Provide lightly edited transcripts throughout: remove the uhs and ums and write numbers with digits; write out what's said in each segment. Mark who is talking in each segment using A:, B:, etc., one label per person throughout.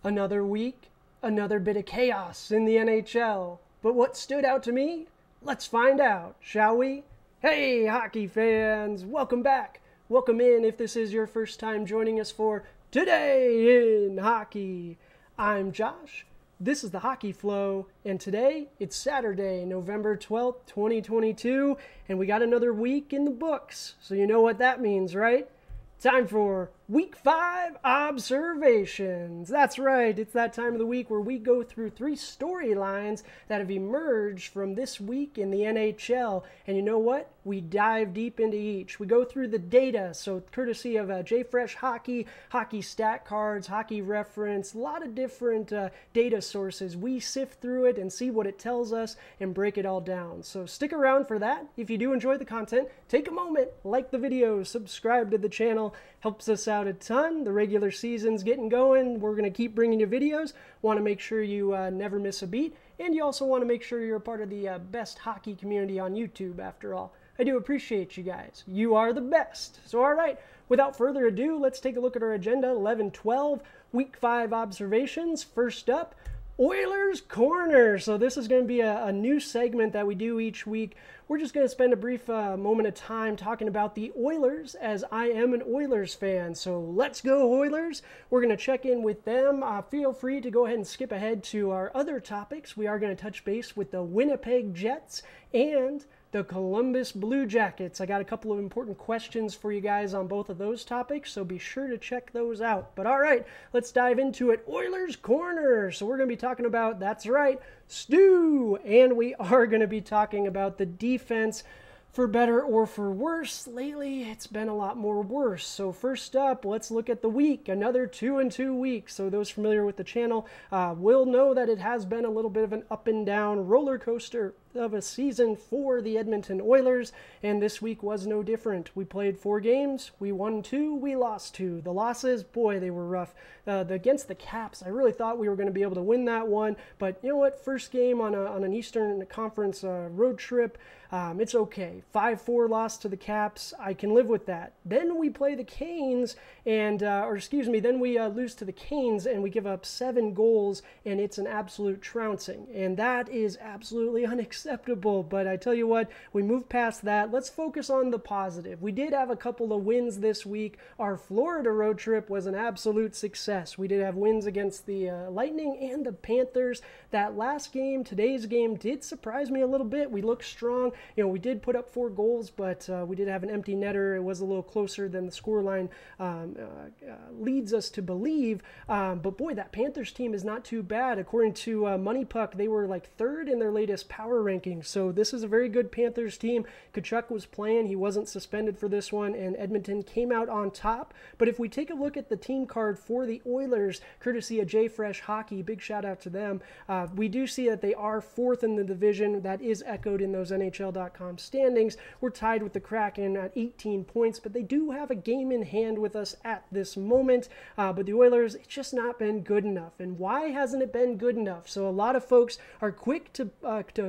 A: Another week, another bit of chaos in the NHL. But what stood out to me? Let's find out, shall we? Hey, hockey fans, welcome back. Welcome in if this is your first time joining us for Today in Hockey. I'm Josh. This is the Hockey Flow, and today it's Saturday, November 12th, 2022, and we got another week in the books. So you know what that means, right? Time for Week 5 Observations. That's right, it's that time of the week where we go through 3 storylines that have emerged from this week in the NHL. And you know what? We dive deep into each. We go through the data, so courtesy of JFresh Hockey, hockey stat cards, hockey reference, a lot of different data sources. We sift through it and see what it tells us and break it all down. So stick around for that. If you do enjoy the content, take a moment, like the video, subscribe to the channel. Helps us out a ton. The regular season's getting going. We're going to keep bringing you videos. Want to make sure you never miss a beat. And you also want to make sure you're a part of the best hockey community on YouTube, after all. I do appreciate you guys. You are the best. So, all right, without further ado, let's take a look at our agenda. 11-12, Week 5 observations. First up, Oilers Corner. So this is going to be a new segment that we do each week. We're just going to spend a brief moment of time talking about the Oilers, as I am an Oilers fan. So let's go Oilers. We're going to check in with them. Feel free to go ahead and skip ahead to our other topics. We are going to touch base with the Winnipeg Jets and the Columbus Blue Jackets. I got a couple of important questions for you guys on both of those topics, so be sure to check those out. But all right, let's dive into it. Oilers Corner. So we're going to be talking about, that's right, Stu. And we are going to be talking about the defense. For better or for worse, lately it's been a lot more worse. So first up, let's look at the week. Another 2-2 week. So those familiar with the channel will know that it has been a little bit of an up and down roller coaster of a season for the Edmonton Oilers, and this week was no different. We played 4 games, we won 2, we lost 2. The losses, boy, they were rough. Against the Caps, I really thought we were going to be able to win that one, but you know what? First game on an Eastern Conference road trip, it's okay. 5-4 loss to the Caps, I can live with that. Then we play the Canes, and then we lose to the Canes, and we give up 7 goals, and it's an absolute trouncing, and that is absolutely unacceptable. But I tell you what, we moved past that. Let's focus on the positive. We did have a couple of wins this week. Our Florida road trip was an absolute success. We did have wins against the Lightning and the Panthers. That last game, today's game, did surprise me a little bit. We looked strong. You know, we did put up 4 goals, but we did have an empty netter. It was a little closer than the scoreline leads us to believe. But boy, that Panthers team is not too bad. According to Money Puck, they were like 3rd in their latest power rankings. So this is a very good Panthers team. Kachuk was playing. He wasn't suspended for this one, and Edmonton came out on top. But if we take a look at the team card for the Oilers, courtesy of JFresh Hockey, big shout out to them, we do see that they are 4th in the division. That is echoed in those NHL.com standings. We're tied with the Kraken at 18 points, but they do have a game in hand with us at this moment. But the Oilers, it's just not been good enough. And why hasn't it been good enough? So a lot of folks are quick to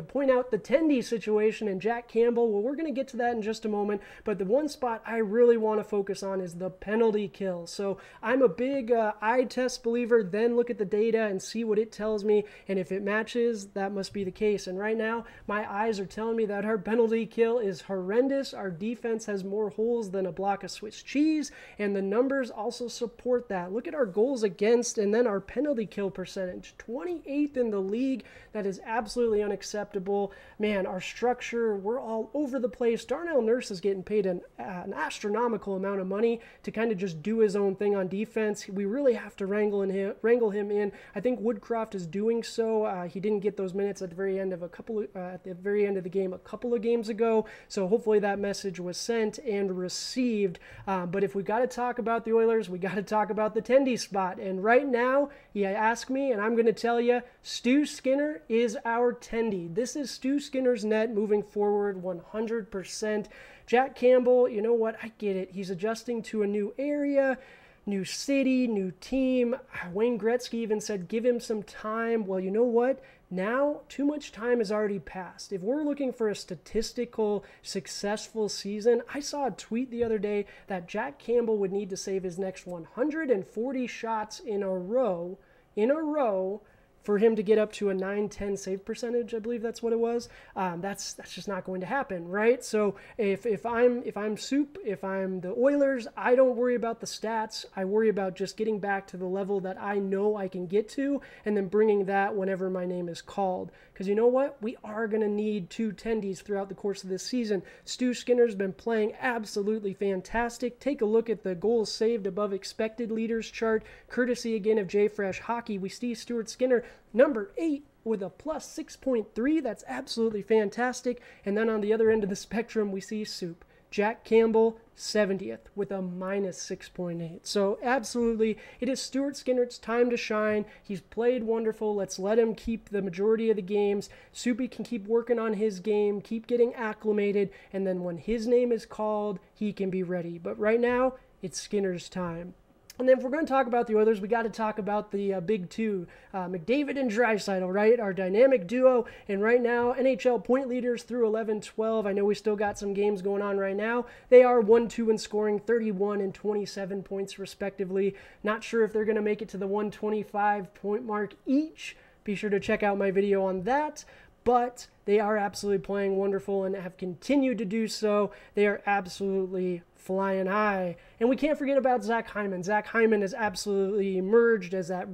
A: point out the Tendy situation and Jack Campbell. Well, we're going to get to that in just a moment, but the one spot I really want to focus on is the penalty kill. So I'm a big eye test believer, then look at the data and see what it tells me, and if it matches, that must be the case. And right now, my eyes are telling me that our penalty kill is horrendous. Our defense has more holes than a block of Swiss cheese, and the numbers also support that. Look at our goals against and then our penalty kill percentage, 28th in the league. That is absolutely unacceptable. Man, our structure, we're all over the place. Darnell Nurse is getting paid an astronomical amount of money to kind of just do his own thing on defense. We really have to wrangle him in. I think Woodcroft is doing so. He didn't get those minutes at the very end of the game a couple of games ago. So hopefully that message was sent and received. But if we got to talk about the Oilers, we got to talk about the Tendy spot. And right now, you ask me, and I'm going to tell you, Stu Skinner is our Tendy. This is Stu Skinner's net moving forward 100%. Jack Campbell, you know what? I get it. He's adjusting to a new area, new city, new team. Wayne Gretzky even said, give him some time. Well, you know what? Now, too much time has already passed. If we're looking for a statistical, successful season, I saw a tweet the other day that Jack Campbell would need to save his next 140 shots in a row in a row for him to get up to a 9-10 save percentage. I believe that's what it was. That's just not going to happen, right? So if I'm Soup, if I'm the Oilers, I don't worry about the stats. I worry about just getting back to the level that I know I can get to, and then bringing that whenever my name is called. Because you know what? We are going to need 2 tendies throughout the course of this season. Stu Skinner's been playing absolutely fantastic. Take a look at the goals saved above expected leaders chart, courtesy again of JFresh Hockey. We see Stuart Skinner number 8 with a plus 6.3. That's absolutely fantastic. And then on the other end of the spectrum, we see Soup. Jack Campbell, 70th with a minus 6.8. So absolutely, it is Stuart Skinner's time to shine. He's played wonderful. Let's let him keep the majority of the games. Soupy can keep working on his game, keep getting acclimated, and then when his name is called, he can be ready. But right now, it's Skinner's time. And then if we're going to talk about the Oilers, we got to talk about the big two, McDavid and Draisaitl, right? Our dynamic duo. And right now, NHL point leaders through 11-12. I know we still got some games going on right now. They are 1-2 in scoring, 31 and 27 points respectively. Not sure if they're going to make it to the 125 point mark each. Be sure to check out my video on that. But they are absolutely playing wonderful and have continued to do so. They are absolutely flying high. And we can't forget about Zach Hyman. Zach Hyman has absolutely emerged as that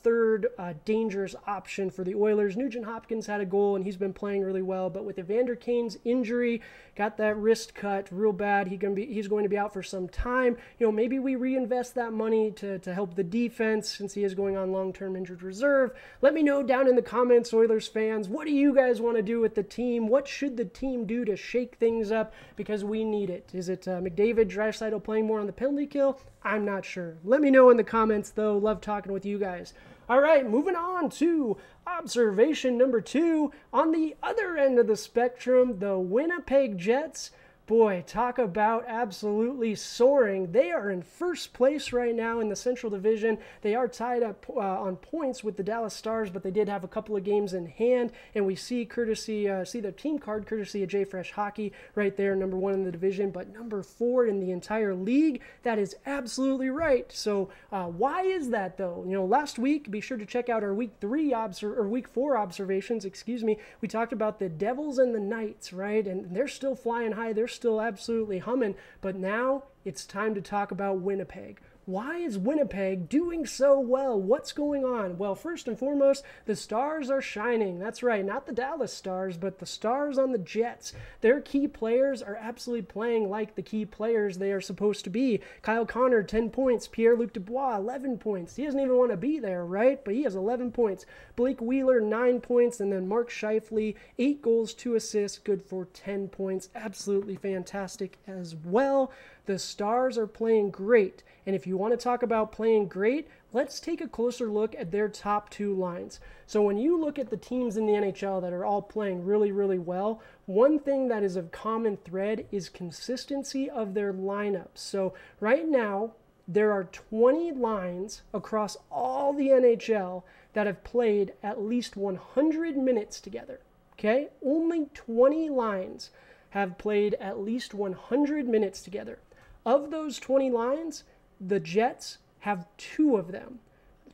A: third dangerous option for the Oilers. Nugent Hopkins had a goal, and he's been playing really well. But with Evander Kane's injury, got that wrist cut real bad. He's going to be out for some time. You know, maybe we reinvest that money to help the defense since he is going on long-term injured reserve. Let me know down in the comments, Oilers fans, what do you guys want to do with the team? What should the team do to shake things up? Because we need it. Is it McDavid, Draisaitl playing more on the penalty kill? I'm not sure. Let me know in the comments, though. Love talking with you guys. All right, moving on to observation number 2. On the other end of the spectrum, the Winnipeg Jets. Boy, talk about absolutely soaring. They are in first place right now in the Central Division. They are tied up on points with the Dallas Stars, but they did have a couple of games in hand. And we see the team card courtesy of JFresh Hockey right there, number 1 in the division, but number 4 in the entire league. That is absolutely right. So why is that though? You know, last week, be sure to check out our week 4 observations. We talked about the Devils and the Knights, right? And they're still flying high. They're still absolutely humming, but now it's time to talk about Winnipeg. Why is Winnipeg doing so well? What's going on? Well, first and foremost, the stars are shining. That's right, not the Dallas Stars, but the stars on the Jets. Their key players are absolutely playing like the key players they are supposed to be. Kyle Connor, 10 points. Pierre-Luc Dubois, 11 points. He doesn't even want to be there, right? But he has 11 points. Blake Wheeler, 9 points. And then Mark Scheifele, 8 goals, 2 assists, good for 10 points. Absolutely fantastic as well. The Stars are playing great. And if you want to talk about playing great, let's take a closer look at their top 2 lines. So when you look at the teams in the NHL that are all playing really, really well, one thing that is a common thread is consistency of their lineups. So right now, there are 20 lines across all the NHL that have played at least 100 minutes together. Okay? Only 20 lines have played at least 100 minutes together. Of those 20 lines, the Jets have 2 of them,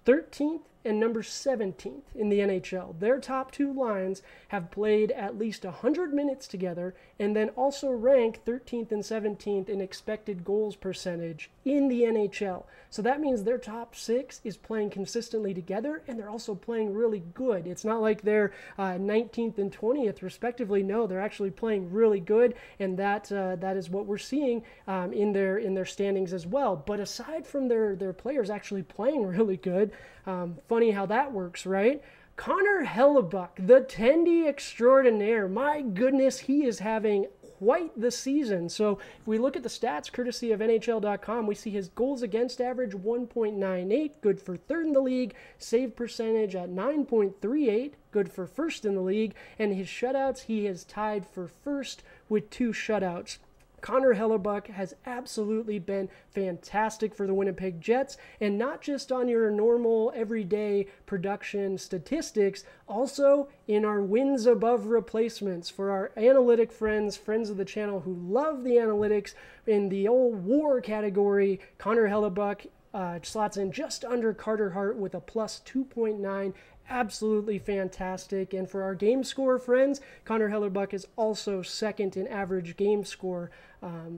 A: 13th and number 17th in the NHL. Their top 2 lines have played at least 100 minutes together and then also rank 13th and 17th in expected goals percentage in the NHL. So that means their top 6 is playing consistently together, and they're also playing really good. It's not like they're 19th and 20th respectively. No, they're actually playing really good, and that is what we're seeing in their standings as well. But aside from their players actually playing really good, funny how that works, right? Connor Hellebuyck, the Tendy extraordinaire. My goodness, he is having quite the season. So if we look at the stats courtesy of NHL.com, we see his goals against average 1.98, good for 3rd in the league, save percentage at 9.38, good for 1st in the league, and his shutouts, he is tied for 1st with 2 shutouts. Connor Hellebuyck has absolutely been fantastic for the Winnipeg Jets, and not just on your normal everyday production statistics, also in our wins above replacements. For our analytic friends of the channel who love the analytics, in the old WAR category, Connor Hellebuyck slots in just under Carter Hart with a plus 2.9. Absolutely fantastic. And for our game score friends, Connor Hellerbuck is also second in average game score.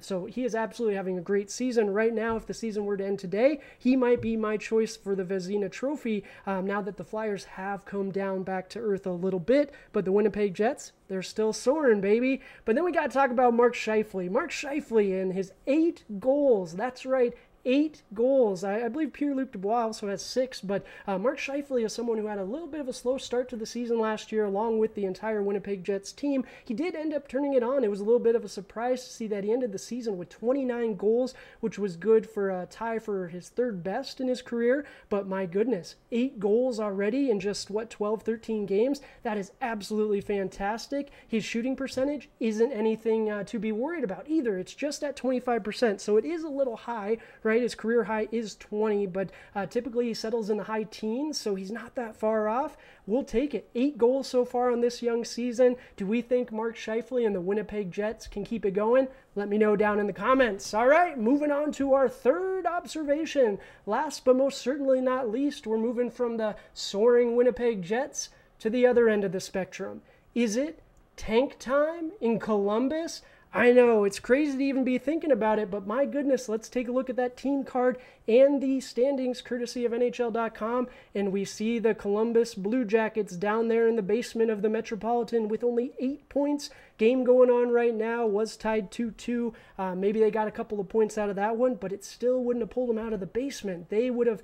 A: So he is absolutely having a great season right now. If the season were to end today, he might be my choice for the Vezina Trophy now that the Flyers have come down back to earth a little bit. But the Winnipeg Jets, they're still soaring, baby. But then we got to talk about Mark Scheifele. Mark Scheifele and his 8 goals. That's right. 8 goals. I believe Pierre-Luc Dubois also has 6, but Mark Scheifele is someone who had a little bit of a slow start to the season last year along with the entire Winnipeg Jets team. He did end up turning it on. It was a little bit of a surprise to see that he ended the season with 29 goals, which was good for a tie for his 3rd best in his career, but my goodness, 8 goals already in just, 12, 13 games? That is absolutely fantastic. His shooting percentage isn't anything to be worried about either. It's just at 25%, so it is a little high, right? His career high is 20, but typically he settles in the high teens, so he's not that far off. We'll take it. 8 goals so far on this young season. Do we think Mark Scheifele and the Winnipeg Jets can keep it going? Let me know down in the comments. All right, moving on to our 3rd observation. Last but most certainly not least, we're moving from the soaring Winnipeg Jets to the other end of the spectrum. Is it tank time in Columbus? I know, it's crazy to even be thinking about it, but my goodness, let's take a look at that team card and the standings courtesy of NHL.com, and we see the Columbus Blue Jackets down there in the basement of the Metropolitan with only 8 points. Game going on right now, was tied 2-2. Maybe they got a couple of points out of that one, but it still wouldn't have pulled them out of the basement. They would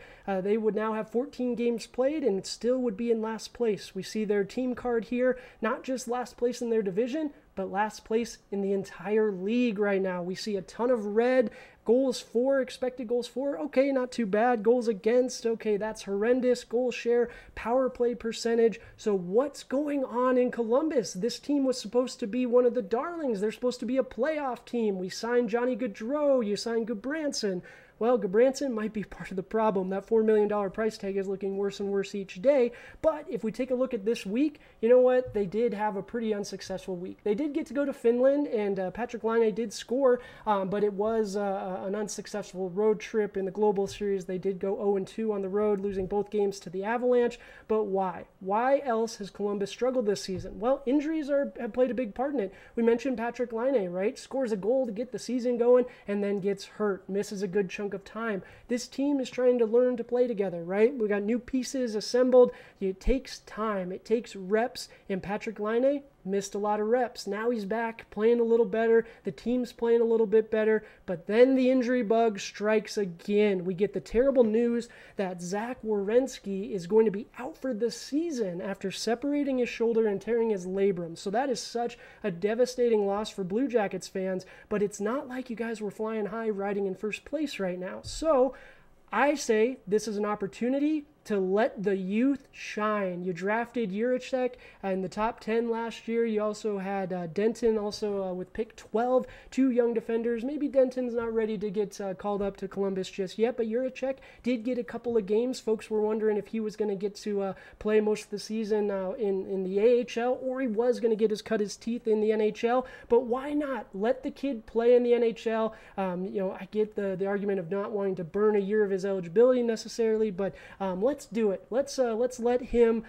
A: now have 14 games played and still would be in last place. We see their team card here, not just last place in their division, but last place in the entire league right now. We see a ton of red. Goals for, expected goals for, okay, not too bad. Goals against, okay, that's horrendous. Goal share, power play percentage. So what's going on in Columbus? This team was supposed to be one of the darlings. They're supposed to be a playoff team. We signed Johnny Gaudreau. You signed Gudbranson. Well, Gudbranson might be part of the problem. That $4 million price tag is looking worse and worse each day. But if we take a look at this week, you know what? They did have a pretty unsuccessful week. They did get to go to Finland, and Patrick Laine did score, but it was an unsuccessful road trip in the Global Series. They did go 0-2 on the road, losing both games to the Avalanche. But why? Why else has Columbus struggled this season? Well, injuries have played a big part in it. We mentioned Patrick Laine, right? Scores a goal to get the season going and then gets hurt, misses a good chunk of time. This team is trying to learn to play together, right? We got new pieces assembled. It takes time. It takes reps, and Patrick Laine missed a lot of reps. Now he's back playing a little better. The team's playing a little bit better, but then the injury bug strikes again. We get the terrible news that Zach Werenski is going to be out for the season after separating his shoulder and tearing his labrum. So that is such a devastating loss for Blue Jackets fans, but it's not like you guys were flying high riding in first place right now. So I say this is an opportunity to let the youth shine. You drafted Jiricek in the top 10 last year. You also had Denton also with pick 12, 2 young defenders. Maybe Denton's not ready to get called up to Columbus just yet, but Jiricek did get a couple of games. Folks were wondering if he was going to get to play most of the season in the AHL, or he was going to cut his teeth in the NHL. But why not? Let the kid play in the NHL. I get the argument of not wanting to burn a year of his eligibility necessarily, but let's do it. Let's let him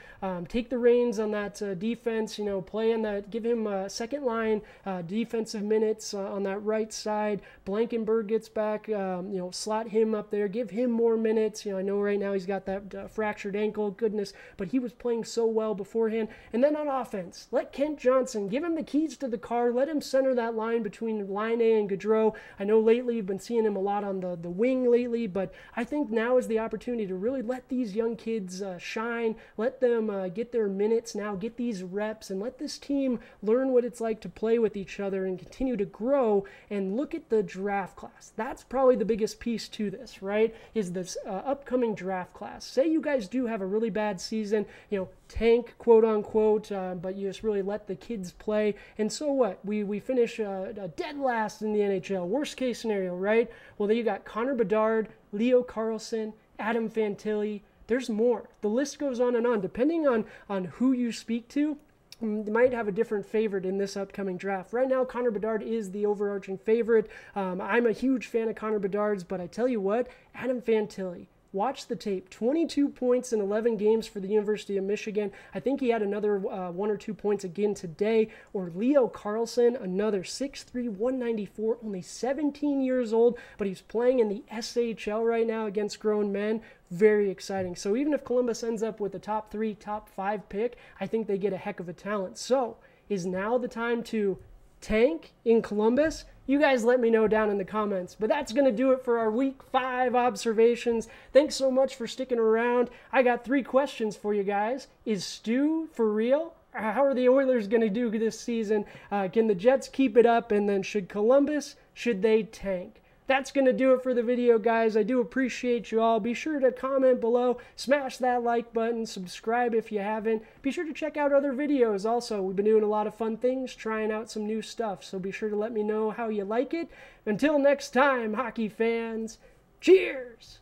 A: take the reins on that defense. Play in that. Give him second line defensive minutes on that right side. Blankenberg gets back. Slot him up there. Give him more minutes. I know right now he's got that fractured ankle. Goodness, but he was playing so well beforehand. And then on offense, let Kent Johnson give him the keys to the car. Let him center that line between Laine and Gaudreau. I know lately you've been seeing him a lot on the wing lately, but I think now is the opportunity to really let these young kids shine. Let them get their minutes now, get these reps, and let this team learn what it's like to play with each other and continue to grow. And look at the draft class. That's probably the biggest piece to this, right? Is this upcoming draft class. Say you guys do have a really bad season, tank, quote unquote, but you just really let the kids play. And so what? We finish dead last in the NHL. Worst case scenario, right? Well, then you got Connor Bedard, Leo Carlsson, Adam Fantilli. There's more. The list goes on and on. Depending on who you speak to, might have a different favorite in this upcoming draft. Right now, Connor Bedard is the overarching favorite. I'm a huge fan of Connor Bedard's, but I tell you what, Adam Fantilli, watch the tape. 22 points in 11 games for the University of Michigan. I think he had another 1 or 2 points again today. Or Leo Carlson, another 6'3", 194, only 17 years old, but he's playing in the SHL right now against grown men. Very exciting. So even if Columbus ends up with a top 3, top 5 pick, I think they get a heck of a talent. So is now the time to tank in Columbus? You guys let me know down in the comments. But that's going to do it for our Week 5 observations. Thanks so much for sticking around. I got 3 questions for you guys. Is Stu for real? How are the Oilers going to do this season? Can the Jets keep it up? And then should they tank? That's going to do it for the video, guys. I do appreciate you all. Be sure to comment below, smash that like button, subscribe if you haven't. Be sure to check out other videos also. We've been doing a lot of fun things, trying out some new stuff, so be sure to let me know how you like it. Until next time, hockey fans, cheers!